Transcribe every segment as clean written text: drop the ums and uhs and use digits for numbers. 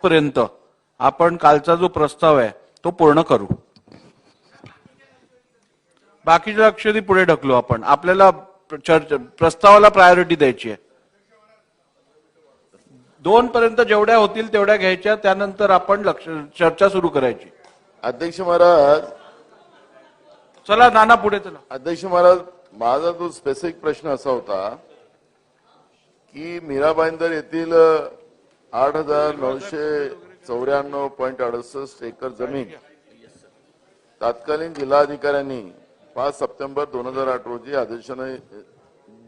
पर्यंत आपण कालचा जो प्रस्ताव आहे तो पूर्ण करू. बाकीच्या लक्षात पुढे ढकलू. आपण आपल्याला प्रस्तावाला प्रायोरिटी द्यायची आहे. 2 पर्यंत जेवढ्या होतील तेवढ्या घ्यायच्या, त्यानंतर आपण चर्चा सुरू करायची. अध्यक्ष महाराज, चला नाना पुढे चला. अध्यक्ष महाराज, माझा तो स्पेसिफिक प्रश्न असा होता की मीरा भाईंदर येथील 8,994.68 एकर जमीन तत्कालीन जिल्हाधिकाऱ्यांनी 5 सप्टेंबर 2008 रोजी आदेशाने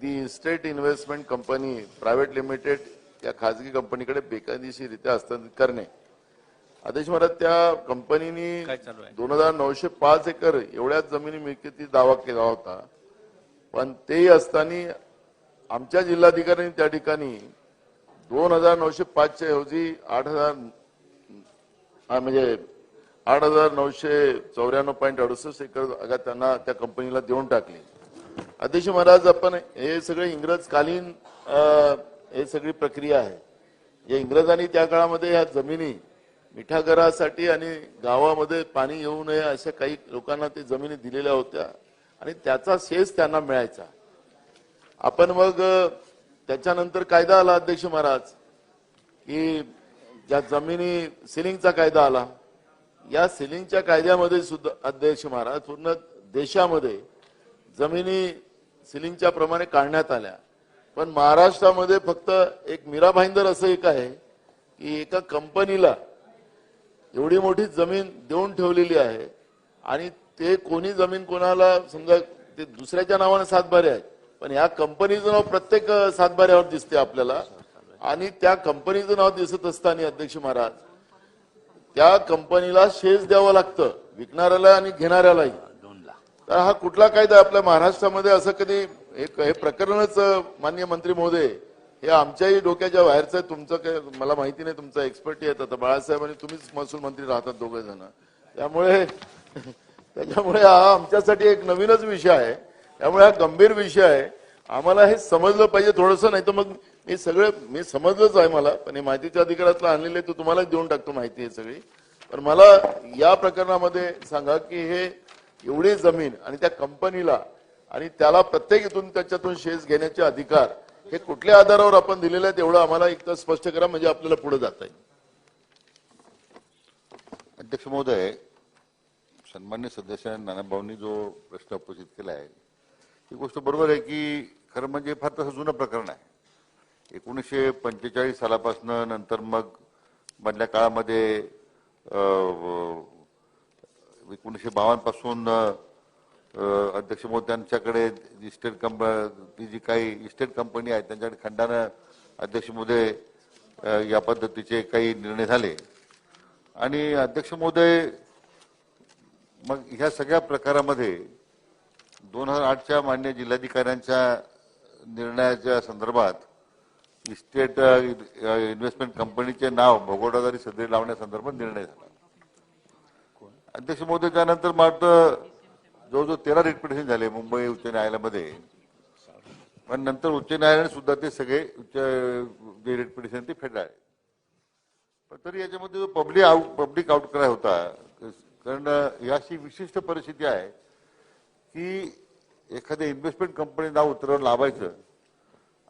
the estate investment company private limited या खाजगी कंपनीकडे बेकायदेशीररित्या हस्तांतरित करणे. अध्यक्ष महाराज, त्या कंपनीने 2,905 एकर एवढ्याच जमिनी मिळकती दावा केला होता, पण तेही असताना आमच्या जिल्हाधिकाऱ्यांनी त्या ठिकाणी 2,905च्या ऐवजी 8,994.68 एकर त्यांना त्या कंपनीला देऊन टाकली. अध्यक्ष महाराज, आपण हे सगळे इंग्रजकालीन हे सगळी प्रक्रिया आहे. या इंग्रजांनी त्या काळामध्ये ह्या जमिनी मिठागरासाठी आणि गावामध्ये पाणी येऊ नये अशा काही लोकांना ते जमिनी दिलेल्या होत्या आणि त्याचा शेष त्यांना मिळायचा. आपण मग त्याच्यानंतर कायदा आला अध्यक्ष महाराज की ज्या जमिनी सिलिंगचा कायदा आला. या सिलिंगच्या कायद्यामध्ये सुद्धा अध्यक्ष महाराज पूर्ण देशामध्ये जमिनी सिलिंगच्या प्रमाणे काढण्यात आल्या, पण महाराष्ट्रामध्ये फक्त एक मीरा भाईंदर असं एक आहे की एका कंपनीला एवढी मोठी जमीन देऊन ठेवलेली आहे आणि ते कोणी जमीन कोणाला समजा ते दुसऱ्याच्या नावाने सातबारे आहेत, पण या कंपनीचं नाव प्रत्येक सातबाऱ्यावर दिसते आपल्याला आणि त्या कंपनीचं नाव दिसत असताना अध्यक्ष महाराज त्या कंपनीला शेष द्यावं लागतं, विकणाऱ्याला आणि घेणाऱ्यालाही. तर हा कुठला कायदा आपल्या महाराष्ट्रामध्ये? असं कधी हे प्रकरणच माननीय मंत्री महोदय हे आमच्याही डोक्याच्या बाहेरचं आहे. तुमचं काय मला माहिती नाही, तुमचा एक्सपर्टी आहे. आता बाळासाहेब आणि तुम्हीच महसूल मंत्री राहतात दोघे जण, त्याच्यामुळे हा आमच्यासाठी एक नवीनच विषय आहे. त्यामुळे हा गंभीर विषय आहे. आम्हाला हे समजलं पाहिजे थोडंसं, नाही तर मग मी समजलंच आहे मला, पण हे माहितीच्या अधिकारातलं आणलेले तो तुम्हाला देऊन टाकतो माहिती आहे सगळी. पण मला या प्रकरणामध्ये सांगा की हे एवढी जमीन आणि त्या कंपनीला आणि त्याला प्रत्येक इथून त्याच्यातून शेअर्स घेण्याचे अधिकार हे कुठल्या आधारावर आपण दिलेले आहेत एवढं आम्हाला एक तर स्पष्ट करा, म्हणजे आपल्याला पुढे जाता येईल. अध्यक्ष महोदय, सन्मान्य सदस्य नानाभाऊंनी जो प्रश्न उपस्थित केला आहे ही गोष्ट बरोबर आहे की खरं म्हणजे फार तसं जुनं प्रकरण आहे. 1945 सालापासून नंतर मग मधल्या काळामध्ये 1952 पासून अध्यक्ष महोदयांच्याकडे इस्टेट कंपनी जी काही इस्टेट कंपनी आहे त्यांच्याकडे खंडानं अध्यक्ष महोदय या पद्धतीचे काही निर्णय झाले आणि अध्यक्ष महोदय मग ह्या सगळ्या प्रकारामध्ये 2008च्या मान्य जिल्हाधिकाऱ्यांच्या निर्णयाच्या संदर्भात इस्टेट इन्व्हेस्टमेंट कंपनीचे नाव भोगोटादारी सदरी लावण्यासंदर्भात निर्णय झाला. अध्यक्ष महोदय, त्यानंतर मात्र जवळजवळ 13 रिट पिटिशन झाले मुंबई उच्च न्यायालयामध्ये, पण नंतर उच्च न्यायालयाने सुद्धा ते सगळे जे रिट पिटिशन ते फेटाळले. पण तरी याच्यामध्ये जो पब्लिक आउटक्राय होता, कारण याची विशिष्ट परिस्थिती आहे की एखाद्या इन्व्हेस्टमेंट कंपनी नाव उतरवून लावायचं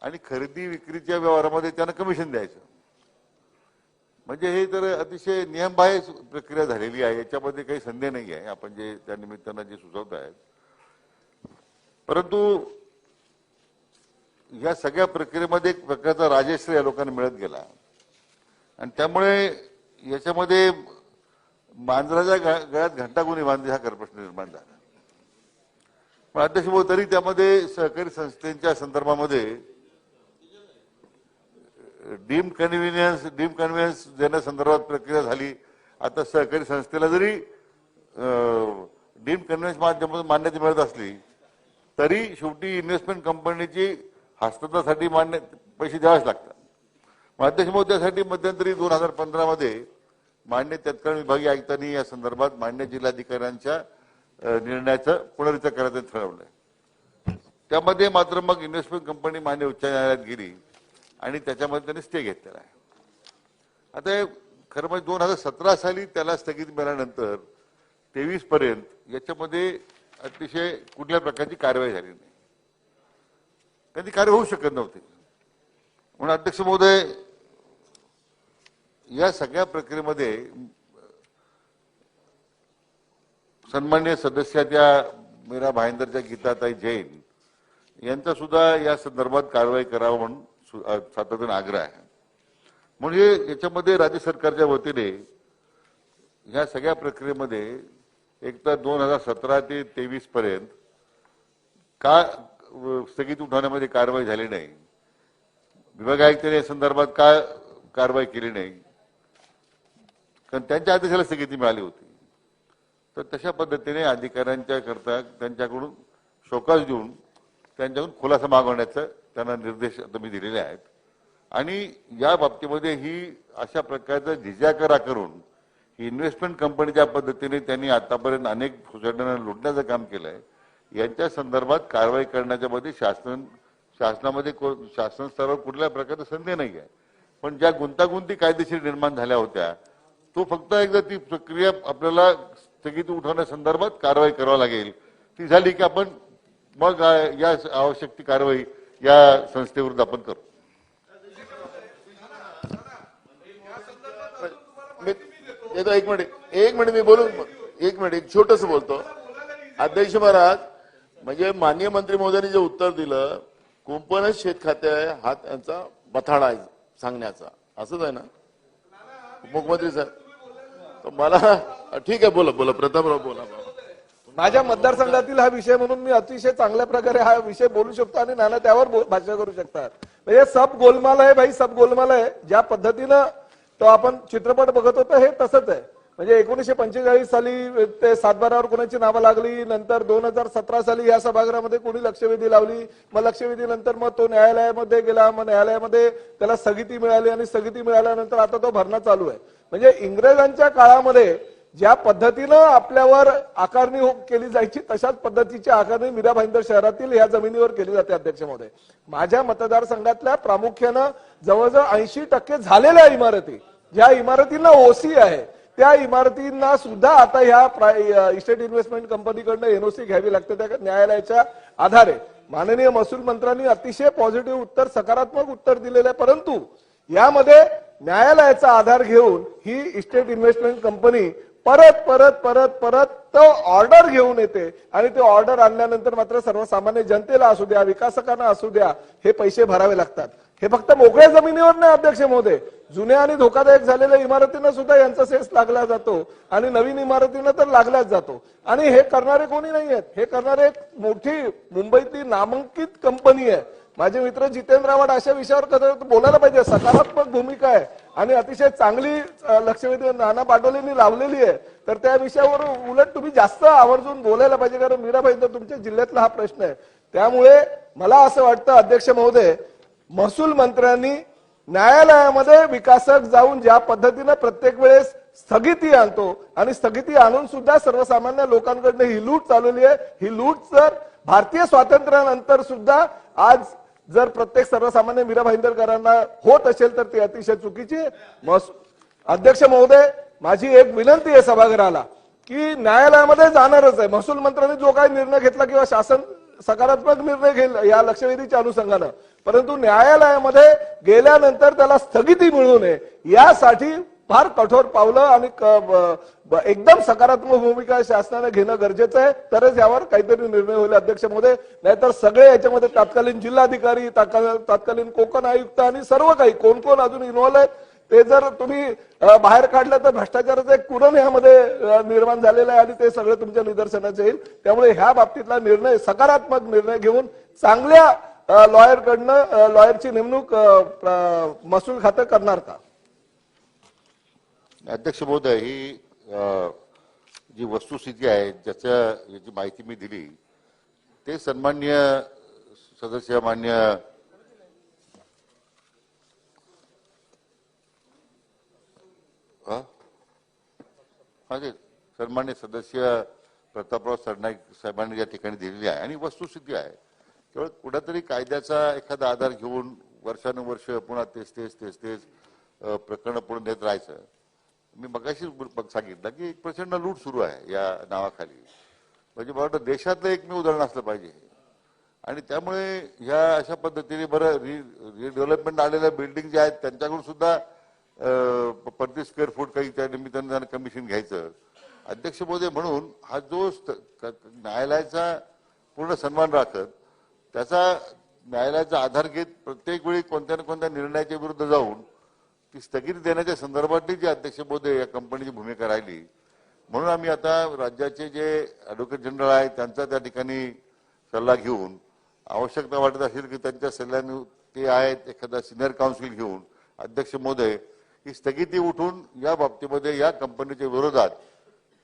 आणि खरेदी विक्रीच्या व्यवहारामध्ये त्यांना कमिशन द्यायचं, म्हणजे हे तर अतिशय नियमबाह्य प्रक्रिया झालेली आहे. याच्यामध्ये काही संदेह नाही आहे आपण जे त्या निमित्तानं जे सुचवत आहेत. परंतु या सगळ्या प्रक्रियेमध्ये एक प्रकारचा राजश्री या लोकांना मिळत गेला आणि त्यामुळे याच्यामध्ये मांजराच्या गळ्यात घंटागुणी बांधली हा प्रश्न निर्माण झाला. पण अध्यक्ष भाऊ, तरी त्यामध्ये सहकारी संस्थेच्या संदर्भामध्ये डीम कन्व्हिनियन्स देण्यासंदर्भात प्रक्रिया झाली. आता सहकारी संस्थेला जरी डीम कन्व्हिनियन्स माध्यमातून मान्यता मिळत असली तरी शेवटी इन्व्हेस्टमेंट कंपनीची हस्तांतरणासाठी पैसे द्यावेच लागतात. अध्यक्ष भाऊ, त्यासाठी मध्यंतरी 2015 मध्ये मान्य तत्कालीन विभागीय आयुक्तांनी या संदर्भात मान्य जिल्हाधिकाऱ्यांच्या निर्णयाचं पुनर्विचार करायचं ठरवलंय. त्यामध्ये मात्र मग इन्व्हेस्टमेंट कंपनी मान्य उच्च न्यायालयात गेली आणि त्याच्यामध्ये त्यांनी स्टे घेतलेला आहे. आता खरं म्हणजे 2017 साली त्याला स्थगिती मिळाल्यानंतर 23 पर्यंत याच्यामध्ये अतिशय कुठल्या प्रकारची कारवाई झाली नाही. कधी कारवाई होऊ शकत नव्हती. म्हणून अध्यक्ष महोदय, या सगळ्या प्रक्रियेमध्ये सन्माननीय सदस्य त्या मीरा भाईंदरच्या गीताताई जैन यांचा सुद्धा या संदर्भात कारवाई करावं म्हणून सातत्याने आग्रह आहे. म्हणजे याच्यामध्ये राज्य सरकारच्या वतीने या सगळ्या प्रक्रियेमध्ये एकतर 2017 ते 23 पर्यंत का स्थगिती उठवण्यामध्ये कारवाई झाली नाही, विभाग आयुक्तांनी या संदर्भात का कारवाई केली नाही, कारण त्यांच्या आदेशाला स्थगिती मिळाली होती. तर तशा पद्धतीने अधिकाऱ्यांच्या करता त्यांच्याकडून शोकास देऊन त्यांच्याकडून खुलासा मागवण्याचा त्यांना निर्देश आता मी दिलेले आहेत. आणि या बाबतीमध्ये ही अशा प्रकारचा झिजाकरा करून ही इन्व्हेस्टमेंट कंपनी ज्या पद्धतीने त्यांनी आतापर्यंत अनेक सोसायट्यांना लुटण्याचं काम केलंय, यांच्या संदर्भात कारवाई करण्याच्या मध्ये शासनामध्ये शासन स्तरावर कुठल्या प्रकारचा संदेह नाही आहे. पण ज्या गुंतागुंती कायदेशीर निर्माण झाल्या होत्या, तो फक्त एकदा ती प्रक्रिया आपल्याला स्थगिती उठवण्यासंदर्भात कारवाई करावी लागेल. ती झाली की आपण मग या आवश्यक ती कारवाई या संस्थेविरुद्ध आपण करू. एक मिनिट मी बोलू. एक मिनिट, एक छोटस बोलतो. अध्यक्ष महाराज, म्हणजे माननीय मंत्री महोदयांनी जे उत्तर दिलं, कुंपणच शेत खाते आहे हा त्यांचा बथाडा आहे सांगण्याचा, असंच आहे ना मुख्यमंत्री साहेब? तर मला ठीक आहे, बोला बोला प्रतापराव बोला. माझ्या मतदारसंघातील हा विषय म्हणून मी अतिशय चांगल्या प्रकारे हा विषय बोलू शकतो आणि नाना त्यावर भाष्य करू शकतात. म्हणजे सब गोलमाल आहे भाई, सब गोलमाल आहे. ज्या पद्धतीनं तो आपण चित्रपट बघत होतो हे तसंच आहे. म्हणजे 1945 साली ते सातबारावर कोणाची नावं लागली, नंतर 2017 साली या सभागृहामध्ये कोणी लक्षवेधी लावली, मग लक्षवेधी नंतर मग तो न्यायालयामध्ये गेला, मग न्यायालयामध्ये त्याला स्थगिती मिळाली आणि स्थगिती मिळाल्यानंतर आता तो भरणा चालू आहे. म्हणजे इंग्रजांच्या काळामध्ये ज्या पद्धतीनं आपल्यावर आकारणी केली जायची तशाच पद्धतीची आकारणी मीरा भाईंदर शहरातील या जमिनीवर केली जाते. अध्यक्ष महोदय, माझ्या मतदारसंघातल्या प्रामुख्यानं जवळजवळ 80% झालेल्या इमारती, ज्या इमारतींना ओसी आहे, त्या इमारतींना सुद्धा आता ह्या इस्टेट इन्व्हेस्टमेंट कंपनीकडनं एनओसी घ्यावी लागते त्या न्यायालयाच्या आधारे. माननीय महसूल मंत्र्यांनी अतिशय पॉझिटिव्ह उत्तर, सकारात्मक उत्तर दिलेलं आहे. परंतु यामध्ये न्यायालयाचा आधार घेऊन ही इस्टेट इन्व्हेस्टमेंट कंपनी परत परत परत परत तो ऑर्डर घेऊन येते आणि ते ऑर्डर आणल्यानंतर मात्र सर्वसामान्य जनतेला असू द्या, विकासकांना असू द्या, हे पैसे भरावे लागतात. हे फक्त मोकळ्या जमिनीवर नाही अध्यक्ष महोदय, जुन्या आणि धोकादायक झालेल्या इमारतींना सुद्धा यांचा सेस लागला जातो आणि नवीन इमारतींना तर लागलाच जातो. आणि हे करणारे कोणी नाही आहेत, हे करणारे एक मोठी मुंबईतली नामांकित कंपनी आहे. माझे मित्र जितेंद्र आव्हाड अशा विषयावर बोलायला पाहिजे. सकारात्मक भूमिका आहे आणि अतिशय चांगली लक्षवेधी नाना पाटोलेंनी लावलेली आहे. तर त्या विषयावर उलट तुम्ही जास्त आवर्जून बोलायला पाहिजे, कारण मीरा भाईंदर तुमच्या जिल्ह्यातला हा प्रश्न आहे. त्यामुळे मला असं वाटतं अध्यक्ष महोदय, महसूल मंत्र्यांनी न्यायालयामध्ये विकासक जाऊन ज्या पद्धतीने प्रत्येक वेळेस स्थगिती आणतो आणि स्थगिती आणून सुद्धा सर्वसामान्य लोकांकडनं ही लूट चालवली आहे. ही लूट जर भारतीय स्वातंत्र्यानंतर सुद्धा आज जर प्रत्येक सर्वसामान्य मीरा भाईंदरकरांना होत असेल तर ती अतिशय चुकीची आहे. अध्यक्ष महोदय, माझी एक विनंती आहे सभागृहाला की न्यायालयामध्ये जाणारच आहे. महसूल मंत्र्यांनी जो काही निर्णय घेतला किंवा शासन सकारात्मक निर्णय घेईल या लक्षवेधीच्या अनुषंगानं, परंतु न्यायालयामध्ये गेल्यानंतर त्याला स्थगिती मिळू नये यासाठी फार कठोर पावलं आणि एकदम सकारात्मक भूमिका शासनाने घेणं गरजेचं आहे. तरच यावर काहीतरी निर्णय होईल अध्यक्ष महोदय. नाहीतर सगळे याच्यामध्ये तत्कालीन जिल्हाधिकारी, तत्कालीन कोकण आयुक्त आणि सर्व काही कोण कोण अजून इन्व्हॉल्व आहेत ते जर तुम्ही बाहेर काढलं तर भ्रष्टाचाराचं एक कुरण यामध्ये निर्माण झालेलं आहे आणि ते सगळं तुमच्या निदर्शनास येईल. त्यामुळे ह्या बाबतीतला निर्णय सकारात्मक निर्णय घेऊन चांगल्या लॉयरकडनं लॉयरची नेमणूक महसूल खातं करणार का? अध्यक्ष महोदय, ही जी वस्तुस्थिती आहे याची माहिती मी दिली ते सन्माननीय सदस्य मान्य सन्मान्य सदस्य प्रतापराव सरनाईक साहेबांनी या ठिकाणी दिलेली आहे. आणि वस्तुस्थिती आहे, केवळ कुठेतरी कायद्याचा एखादा आधार घेऊन वर्षानुवर्ष पुन्हा तेच प्रकरण पुढे नेत राहायचं मी मगाशी सांगितलं की एक प्रचंड लूट सुरू आहे या नावाखाली. म्हणजे मला वाटतं देशातलं एकमेव उदाहरण असलं पाहिजे. आणि त्यामुळे ह्या अशा पद्धतीने बरं रिडेव्हलपमेंट आलेल्या बिल्डिंग ज्या आहेत त्यांच्याकडून सुद्धा प्रति स्क्वेअर फूट काही त्या निमित्तानं त्यांना कमिशन घ्यायचं. अध्यक्ष महोदय, म्हणून हा जो न्यायालयाचा पूर्ण सन्मान राखत त्याचा न्यायालयाचा आधार घेत प्रत्येक वेळी कोणत्या ना कोणत्या निर्णयाच्या विरुद्ध जाऊन ती स्थगिती देण्याच्या संदर्भातली जी अध्यक्ष महोदय या कंपनीची भूमिका राहिली. म्हणून आम्ही आता राज्याचे जे ॲडव्होकेट जनरल आहेत त्यांचा त्या ठिकाणी सल्ला घेऊन आवश्यकता वाटत असेल की त्यांच्या सल्ल्याने ते आहेत एखादा सिनियर काउन्सिल घेऊन अध्यक्ष महोदय ही स्थगिती उठून या बाबतीमध्ये या कंपनीच्या विरोधात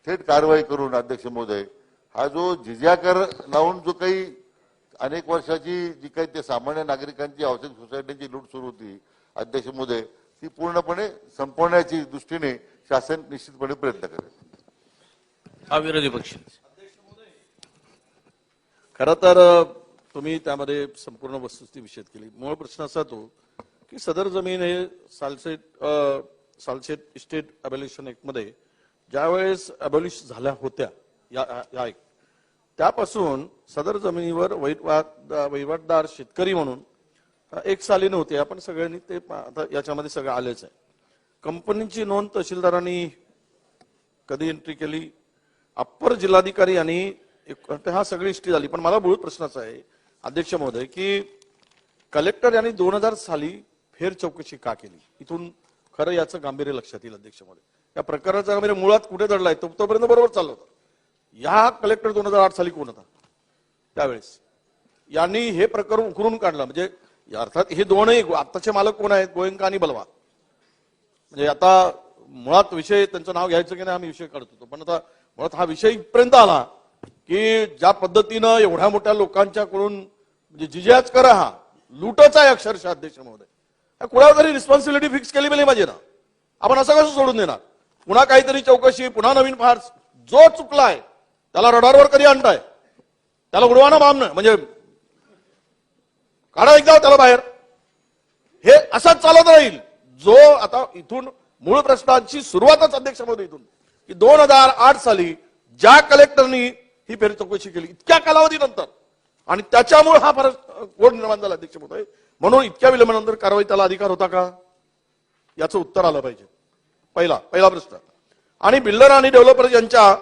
थेट कारवाई करून अध्यक्ष महोदय हा जो जिझिया कर लावून जो काही अनेक वर्षाची जी काही ते सामान्य नागरिकांची हाऊसिंग सोसायटीची लूट सुरू होती अध्यक्ष महोदय ती पूर्णपणे संपवण्याची दृष्टीने शासन निश्चितपणे प्रयत्न करेल. विरोधी पक्ष. खरं तर तुम्ही त्यामध्ये संपूर्ण वस्तुस्थिती विषद केली. मूळ प्रश्न असा तो की सदर जमीन हे सालसेट इस्टेट अबॉलिशन ऍक्ट मध्ये ज्यावेळेस अबॉलिश झाल्या होत्या या ऍक्ट त्यापासून सदर जमिनीवर वहिवाटदार शेतकरी म्हणून एक साली नव्हते. आपण सगळ्यांनी ते आता याच्यामध्ये सगळं आलेच आहे. कंपनीची नोंद तहसीलदारांनी कधी एंट्री केली, अप्पर जिल्हाधिकारी यांनी हा सगळी हिस्ट्री झाली. पण मला मूळ प्रश्न असा आहे अध्यक्ष महोदय की कलेक्टर यांनी 2000 साली फेर चौकशी का केली? इथून खरं याचं गांभीर्य लक्षात येईल अध्यक्ष महोदय. या प्रकरणाचा गांभीर्य मुळात कुठे दडलाय तोपर्यंत बरोबर चाललं होतं. या कलेक्टर 2008 साली कोण होता त्यावेळेस? यांनी हे प्रकरण उकरून काढलं. म्हणजे अर्थात हे दोनही आताचे मालक कोण आहेत, गोयंका आणि बलवा. म्हणजे आता मुळात विषय त्यांचं नाव घ्यायचं की नाही आम्ही विषय काढत होतो. पण आता मुळात हा विषय इथपर्यंत आला की ज्या पद्धतीनं एवढ्या मोठ्या लोकांच्याकडून म्हणजे जिजाच करा हा लुटच आहे अक्षरशः अध्यक्ष महोदय. कुणाला तरी रिस्पॉन्सिबिलिटी फिक्स केली पाहिजे माझे ना. आपण असं कसं सोडून देणार? पुन्हा काहीतरी चौकशी, पुन्हा नवीन फार्स. जो चुकलाय त्याला रडारवर कधी आणताय? त्याला उडवाना बामणं म्हणजे काढा एकदा त्याला बाहेर. हे असंच चालत राहील. जो आता इथून मूळ प्रश्नांची सुरुवातच अध्यक्ष महोदय इथून की 2008 साली ज्या कलेक्टरनी ही फेर चौकशी केली इतक्या कालावधीनंतर आणि त्याच्यामुळे हा फरक कोण निर्माण झाला अध्यक्ष महोदय. म्हणून इतक्या विलंबानंतर कारवाई त्याला अधिकार होता का याचं उत्तर आलं पाहिजे. पहिला प्रश्न. आणि बिल्डर आणि डेव्हलपर यांच्या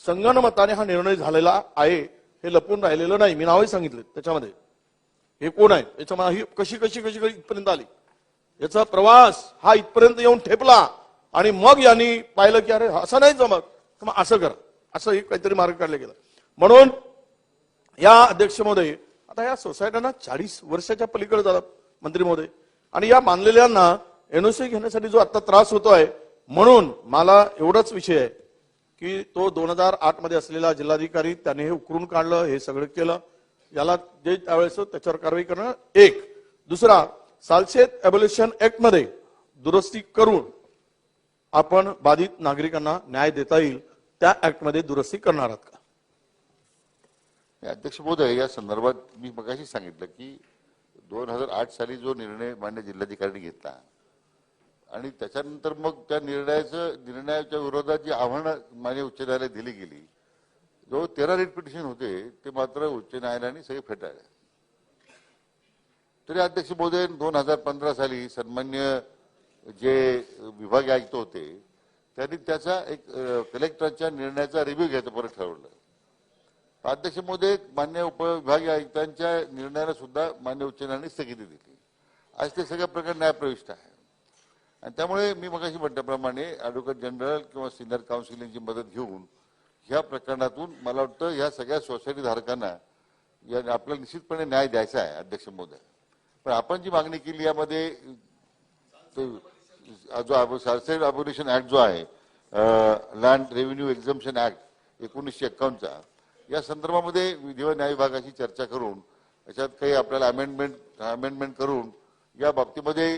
संगनमताने हा निर्णय झालेला आहे हे लपून राहिलेलं नाही. मी नावही सांगितलं त्याच्यामध्ये. हे कोण आहे याच्या मला ही कशी इथपर्यंत आली याचा प्रवास हा इथपर्यंत येऊन ठेपला आणि मग यांनी पाहिलं की अरे असं नाही जमत तर मग असं करा, असं एक काहीतरी मार्ग काढला गेला. म्हणून या अध्यक्ष महोदय आता या सोसायट्यांना 40 वर्षाच्या पलीकडे झाला मंत्री महोदय. आणि या मानलेल्यांना एनओसी घेण्यासाठी जो आता त्रास होतोय म्हणून मला एवढाच विषय आहे की तो 2008 मध्ये असलेला जिल्हाधिकारी त्याने हे उकरून काढलं, हे सगळं केलं. याला जे त्यावेळेस त्याच्यावर कारवाई करणं एक. दुसरा, सालसेत अबॉलिशन ऍक्ट मध्ये दुरुस्ती करून आपण बाधित नागरिकांना न्याय देता येईल त्या ऍक्ट मध्ये दुरुस्ती करणार आहात का? अध्यक्ष महोदय, या संदर्भात मी मगाशी सांगितलं की 2008 साली जो निर्णय मान्य जिल्हाधिकाऱ्यांनी घेतला आणि त्याच्यानंतर मग त्या निर्णयाच्या विरोधात जी आव्हानं मान्य उच्च न्यायालयात दिली गेली, जो 13 रिट पिटिशन होते ते मात्र उच्च न्यायालयाने सगळे फेटाळले. तरी अध्यक्ष महोदय 2015 साली सन्मान्य जे विभागीय आयुक्त होते त्यांनी त्याचा एक कलेक्टरच्या निर्णयाचा रिव्ह्यू घ्यायचं परत ठरवलं. अध्यक्ष महोदय, मान्य उपविभागीय आयुक्तांच्या निर्णयाला सुद्धा मान्य उच्च न्यायालयाने स्थगिती दिली. आज ते सगळ्या प्रकार न्यायप्रविष्ट आहे. आणि त्यामुळे मी मगाशी म्हटल्याप्रमाणे ॲडव्होकेट जनरल किंवा सिनियर काउन्सिलिंगची मदत घेऊन ह्या प्रकरणातून मला वाटतं ह्या सगळ्या सोसायटी धारकांना आपल्याला निश्चितपणे न्याय द्यायचा आहे अध्यक्ष महोदय. पण आपण जी मागणी केली यामध्ये जो सालसेट अबॉलिशन ऍक्ट जो आहे, लँड रेव्हेन्यू एक्झम्पशन ऍक्ट 1951चा, या संदर्भामध्ये विधी व न्याय विभागाची चर्चा करून याच्यात काही आपल्याला अमेंडमेंट करून या बाबतीमध्ये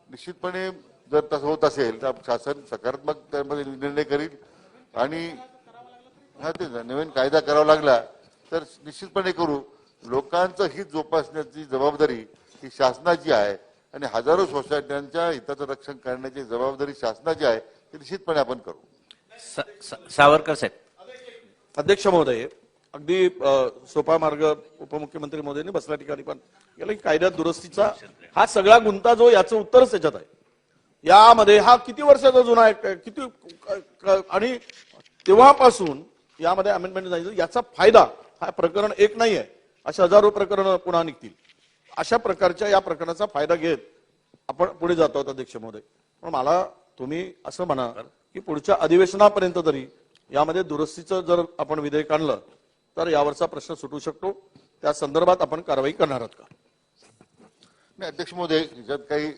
निश्चितपणे जर तसं होत असेल तर शासन सकारात्मक त्यामध्ये निर्णय करील. आणि हा ते नवीन कायदा करावा लागला तर निश्चितपणे करू. लोकांचं हित जोपासण्याची जबाबदारी ही शासनाची आहे आणि हजारो सोसायट्यांच्या हिताचं रक्षण करण्याची जबाबदारी शासनाची आहे ते निश्चितपणे आपण करू. सावरकर साहेब. अध्यक्ष महोदय, अगदी सोपा मार्ग उपमुख्यमंत्री महोदयांनी बसल्या ठिकाणी पण गेला की कायद्यात दुरुस्तीचा हा सगळा गुंता जो याचं उत्तरच त्याच्यात आहे. यामध्ये हा किती वर्षाचा जुना आहे, किती आणि तेव्हापासून यामध्ये अमेंडमेंट झाली. याचा फायदा हा प्रकरण एक नाही आहे, अशा हजारो प्रकरण पुन्हा निघतील. अशा प्रकारच्या या प्रकरणाचा फायदा घेत आपण पुढे जातो आहोत अध्यक्ष महोदय. पण मला तुम्ही असं म्हणा की पुढच्या अधिवेशनापर्यंत तरी यामध्ये दुरुस्तीचं जर आपण विधेयक आणलं तर यावरचा प्रश्न सुटू शकतो. त्या संदर्भात आपण कारवाई करणार आहात का? नाही अध्यक्ष महोदय, याच्यात काही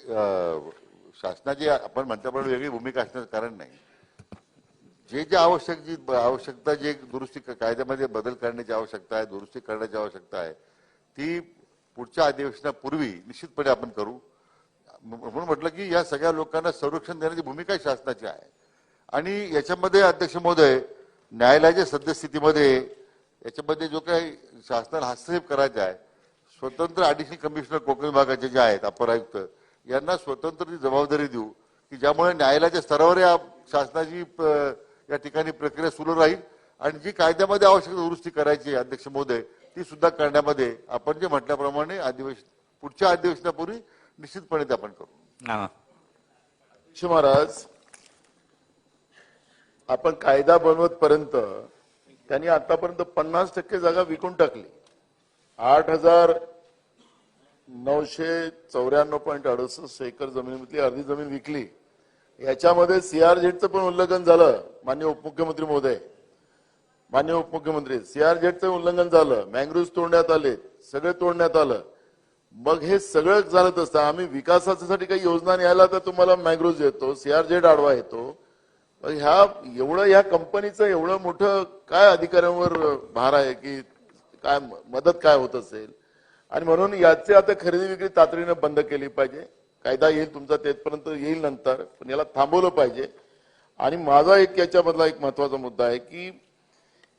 शासनाची आपण म्हटल्याप्रमाणे वेगळी भूमिका असण्याचं कारण नाही. जे आवश्यकता जे दुरुस्ती कायद्यामध्ये बदल करण्याची आवश्यकता आहे, दुरुस्ती करण्याची आवश्यकता आहे, ती पुढच्या अधिवेशनापूर्वी निश्चितपणे आपण करू. म्हणून म्हटलं की या सगळ्या लोकांना संरक्षण देण्याची भूमिका शासनाची आहे. आणि याच्यामध्ये अध्यक्ष महोदय, न्यायालयाच्या सद्यस्थितीमध्ये याच्यामध्ये जो काही शासनाला हस्तक्षेप करायचा आहे, स्वतंत्र ऍडिशनल कमिशनर कोकण विभागाचे जे आहेत अपर आयुक्त, यांना स्वतंत्र ती जबाबदारी देऊ की ज्यामुळे न्यायालयाच्या स्तरावर या शासनाची या ठिकाणी प्रक्रिया सुरू राहील. आणि जी कायद्यामध्ये आवश्यक दुरुस्ती करायची आहे अध्यक्ष महोदय, ती सुद्धा करण्यामध्ये आपण जे म्हटल्याप्रमाणे पुढच्या अधिवेशनापूर्वी निश्चितपणे ते आपण करू. अध्यक्ष महाराज, आपण कायदा बनवत पर्यंत त्यांनी आतापर्यंत 50% जागा विकून टाकली. 8,994.68 एकर जमिनीमधली अर्धी जमीन विकली. याच्यामध्ये सीआरझेडचं पण उल्लंघन झालं. माननीय उपमुख्यमंत्री महोदय, माननीय उपमुख्यमंत्री, सीआरझेडचं उल्लंघन झालं, मँग्रोव्ह तोडण्यात आले, सगळे तोडण्यात आलं. मग हे सगळं झालं असतं आम्ही विकासासाठी काही योजना न्यायला तर तुम्हाला मँग्रोव्ह येतो, सीआरझेड आडवा येतो. ह्या कंपनीचं एवढं मोठं काय अधिकाऱ्यांवर भार आहे की काय मदत काय होत असेल. आणि म्हणून याचे आता खरेदी विक्री तातडीनं बंद केली पाहिजे. कायदा येईल तुमचा तेथपर्यंत येईल नंतर, पण याला थांबवलं पाहिजे. आणि माझा एक याच्यामधला एक महत्वाचा मुद्दा आहे की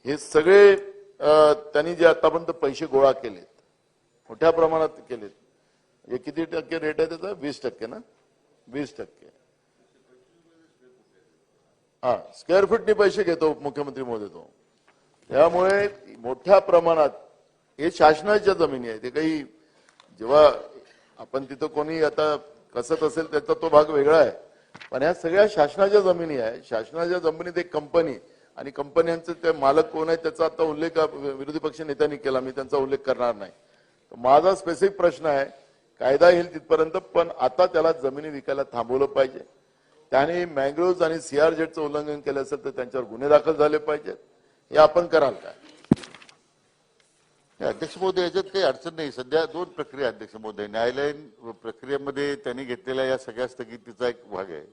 हे सगळे त्यांनी जे आतापर्यंत पैसे गोळा केलेत, मोठ्या प्रमाणात केलेत. हे किती टक्के रेट आहे त्याचा? 20% ना, 20%. हा, स्क्वेअर फूटनी पैसे घेतो मुख्यमंत्री महोदय तो. त्यामुळे मोठ्या प्रमाणात हे शासनाच्या जमिनी आहे. ते काही जेव्हा आपण तिथं कोणी आता कसत असेल त्याचा तो भाग वेगळा आहे, पण ह्या सगळ्या शासनाच्या जमिनी आहे. शासनाच्या जमिनीत एक कंपनी आणि कंपन्यांचे ते मालक कोण आहे त्याचा आता उल्लेख विरोधी पक्ष नेत्यांनी केला, मी त्यांचा उल्लेख करणार नाही. माझा स्पेसिफिक प्रश्न आहे, कायदा येईल तिथपर्यंत पण आता त्याला जमिनी विकायला थांबवलं पाहिजे. त्याने मँग्रोव्ह आणि सीआरझेडचं उल्लंघन केलं असेल तर त्यांच्यावर गुन्हे दाखल झाले पाहिजेत. हे आपण कराल काय? अध्यक्ष महोदय, याच्यात काही अडचण नाही. सध्या 2 प्रक्रिया अध्यक्ष महोदय, न्यायालयीन प्रक्रियेमध्ये त्यांनी घेतलेल्या या सगळ्या स्थगितीचा एक भाग आहे.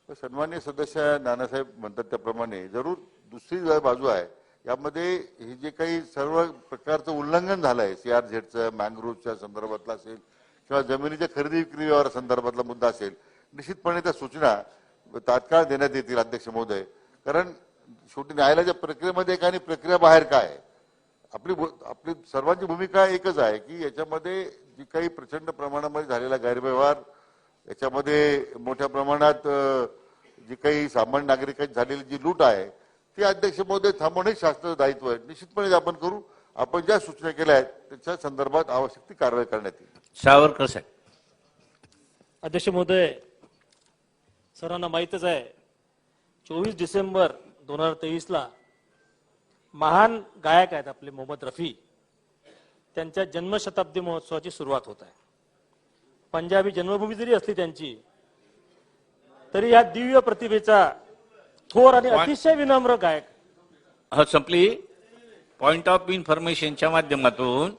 सन्माननीय सदस्य नानासाहेब म्हणतात त्याप्रमाणे जरूर दुसरी बाजू आहे. यामध्ये हे जे काही सर्व प्रकारचं उल्लंघन झालं आहे, सीआरझेडचं, मँग्रोव्हच्या संदर्भातला असेल किंवा जमिनीच्या खरेदी विक्री व्यवहार संदर्भातला मुद्दा असेल, निश्चितपणे त्या सूचना तात्काळ देण्यात येतील अध्यक्ष महोदय. कारण शेवटी न्यायालयाच्या प्रक्रियेमध्ये एक आणि प्रक्रिया बाहेर काय आहे. आपली सर्वांची भूमिका एकच आहे की याच्यामध्ये जी काही प्रचंड प्रमाणामध्ये झालेला गैरव्यवहार, याच्यामध्ये मोठ्या प्रमाणात जी काही सामान्य नागरिकांची झालेली जी लूट आहे ती अध्यक्ष महोदय थांबवणे शासनाचं दायित्व आहे. निश्चितपणे आपण करू. आपण ज्या सूचना केल्या आहेत त्याच्या संदर्भात आवश्यक ती कारवाई करण्यात येईल. सावरकर साहेब. अध्यक्ष महोदय, सर्वांना माहीतच आहे 24 डिसेंबर 2023ला महान गायक आहेत आपले मोहम्मद रफी, त्यांच्या जन्मशताब्दी महोत्सवाची सुरुवात होत आहे. पंजाबी जन्मभूमी जरी असली त्यांची, तरी या दिव्य प्रतिभेचा थोर आणि अतिशय विनम्र गायक. संपली. पॉइंट ऑफ इन्फॉर्मेशनच्या माध्यमातून